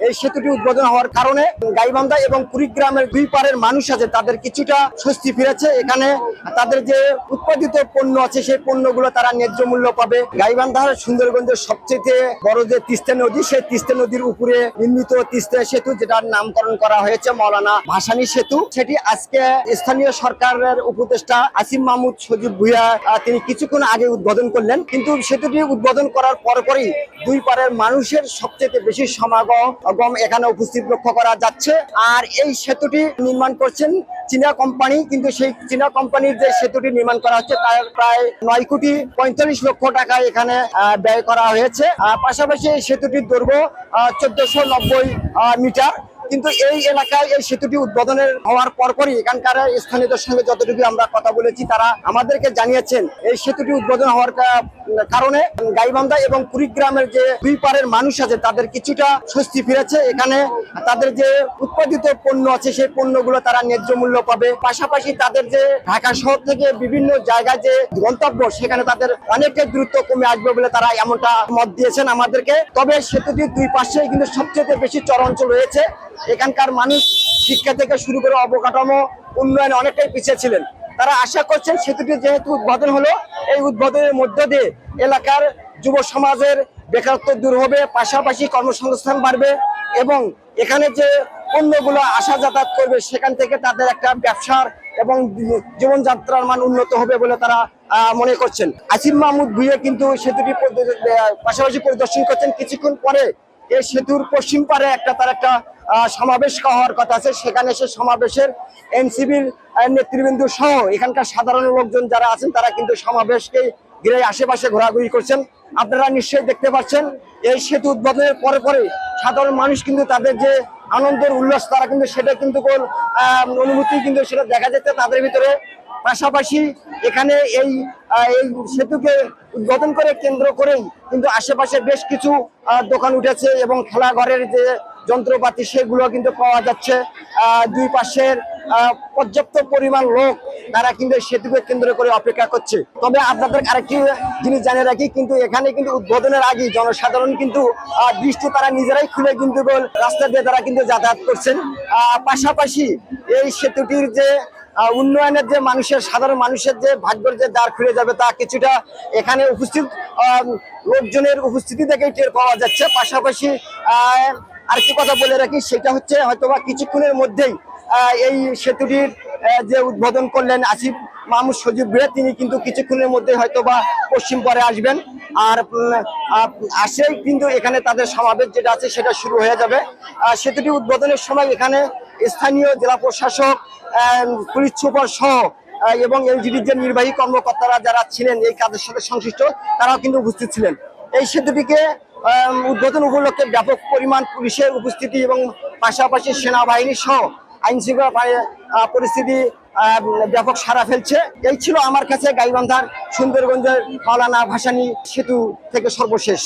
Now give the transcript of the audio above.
এই সেতুটি উদ্বোধন হওয়ার কারণে গাইবান্ধা এবং কুড়িগ্রামের দুই পারের মানুষ আছে তাদের কিছুটা স্বস্তি ফিরেছে। এখানে তাদের যে উৎপাদিত পণ্য আছে সেই পণ্যগুলো তারা ন্যায্য মূল্য পাবে। গাইবান্ধার সুন্দরগঞ্জের সবচেয়ে বড় যে তিস্তা নদী, সেই তিস্তা নদীর উপরে নির্মিত তিস্তা সেতু, যেটার নামকরণ করা হয়েছে মাওলানা ভাসানী সেতু, সেটি আজকে স্থানীয় সরকারের উপদেষ্টা আসিফ মাহমুদ সজীব ভুঁইয়া তিনি কিছুক্ষণ আগে উদ্বোধন করলেন। কিন্তু সেতুটি উদ্বোধন করার পরপরই দুই পারের মানুষের সবচেয়ে বেশি সমাগম এখানে উপস্থিত লক্ষ্য করা যাচ্ছে। আর এই সেতুটি নির্মাণ করছেন চীনা কোম্পানি, কিন্তু সেই চীনা কোম্পানির যে সেতুটি নির্মাণ করা হচ্ছে তার প্রায় 9,45,00,000 টাকা এখানে ব্যয় করা হয়েছে। পাশাপাশি এই সেতুটির দৈর্ঘ্য 1490 মিটার। কিন্তু এই এলাকায় এই সেতুটি উদ্বোধনের হওয়ার পরপরই এখানকার স্থানীয়দের সঙ্গে যতটুকু আমরা কথা বলেছি তারা আমাদেরকে জানিয়েছেন এই সেতুটি উদ্বোধন হওয়ার কারণে গাইবান্ধা এবং কুড়িগ্রামের যে দুই পারের মানুষ আছে তাদের কিছুটা স্বস্তি ফিরেছে। এখানে তাদের যে উৎপাদিত পণ্য আছে সেই পণ্যগুলো তারা ন্যায্য মূল্য পাবে। পাশাপাশি তাদের যে ঢাকা শহর থেকে বিভিন্ন জায়গায় যে গন্তব্য সেখানে তাদের অনেকটাই দূরত্ব কমে আসবে বলে তারা এমনটা মত দিয়েছেন আমাদেরকে। তবে সেতুটির দুই পাশে কিন্তু সবচেয়ে বেশি চর অঞ্চল রয়েছে। এখানকার মানুষ শিক্ষা থেকে শুরু করে অবকাঠামো উন্নয়নে অনেকটাই পিছিয়ে ছিলেন। তারা আশা করছেন সেতুটি যেহেতু উদ্বোধন হলো, এই উদ্বোধনের মধ্য দিয়ে এলাকার যুব সমাজের বেকারত্ব দূর হবে, পাশাপাশি কর্মসংস্থান বাড়বে এবং এখানে যে পণ্যগুলো আসা যাতায়াত করবে সেখান থেকে তাদের একটা ব্যবসার এবং জীবনযাত্রার মান উন্নত হবে বলে তারা মনে করছেন। আসিফ মাহমুদ ভুঁইয়া কিন্তু সেতুটি পাশাপাশি পরিদর্শন করছেন। কিছুক্ষণ পরে এই সেতুর পশ্চিম পারে তার একটা সমাবেশ হওয়ার কথা আছে। সেখানে সে সমাবেশের এনসিবির নেতৃবৃন্দ সহ এখানকার সাধারণ লোকজন যারা আছেন তারা কিন্তু সমাবেশকে ঘিরে আশেপাশে ঘোরাঘুরি করছেন। আপনারা নিশ্চয়ই দেখতে পাচ্ছেন এই সেতু উদ্বোধনের পরে পরে সাধারণ মানুষ কিন্তু তাদের যে আনন্দের উল্লাস তারা কিন্তু সেটা কিন্তু অনুভূতি কিন্তু সেটা দেখা যাচ্ছে তাদের ভিতরে। পাশাপাশি এখানে এই সেতুকে উদ্বোধন করে কেন্দ্র করেই কিন্তু আশেপাশে বেশ কিছু দোকান উঠেছে এবং খেলাঘরের যে যন্ত্রপাতি সেগুলো কিন্তু পাওয়া যাচ্ছে। দুই পাশের পর্যাপ্ত পরিমাণ লোক তারা কিন্তু সেতুকে কেন্দ্র করে অপেক্ষা করছে। তবে আপনাদের আরেকটি জিনিস জানিয়ে রাখি, কিন্তু এখানে কিন্তু উদ্বোধনের আগে জনসাধারণ কিন্তু দৃষ্টি তারা নিজেরাই খুলে কিন্তু রাস্তা দিয়ে তারা কিন্তু যাতায়াত করছেন। পাশাপাশি এই সেতুটির যে উন্নয়নের যে সাধারণ মানুষের যে ভাগ্যের যে দ্বার খুলে যাবে তা কিছুটা এখানে উপস্থিত লোকজনের উপস্থিতি থেকেই টের পাওয়া যাচ্ছে। পাশাপাশি আরেকটি কথা বলে রাখি, সেটা হচ্ছে হয়তোবা কিছুক্ষণের মধ্যেই এই সেতুটির যে উদ্বোধন করলেন আসিফ মাহমুদ সজীব ভুঁইয়া, তিনি কিন্তু কিছুক্ষণের মধ্যে হয়তোবা পশ্চিম পারে আসবেন। আর আসেই কিন্তু এখানে তাদের সমাবেশ যেটা আছে সেটা শুরু হয়ে যাবে। সেতুটি উদ্বোধনের সময় এখানে স্থানীয় জেলা প্রশাসক, পুলিশ সুপার সহ এবং এলজিডির যে নির্বাহী কর্মকর্তারা যারা ছিলেন এই কাজের সাথে সংশ্লিষ্ট তারাও কিন্তু উপস্থিত ছিলেন। এই সেতুটিকে উদ্বোধন উপলক্ষে ব্যাপক পরিমাণ পুলিশের উপস্থিতি এবং পাশাপাশি সেনাবাহিনী সহ আইন শৃঙ্খলা পরিস্থিতি ব্যাপক সাড়া ফেলছে। এই ছিল আমার কাছে গাইবান্ধার সুন্দরগঞ্জের মাওলানা ভাসানী সেতু থেকে সর্বশেষ।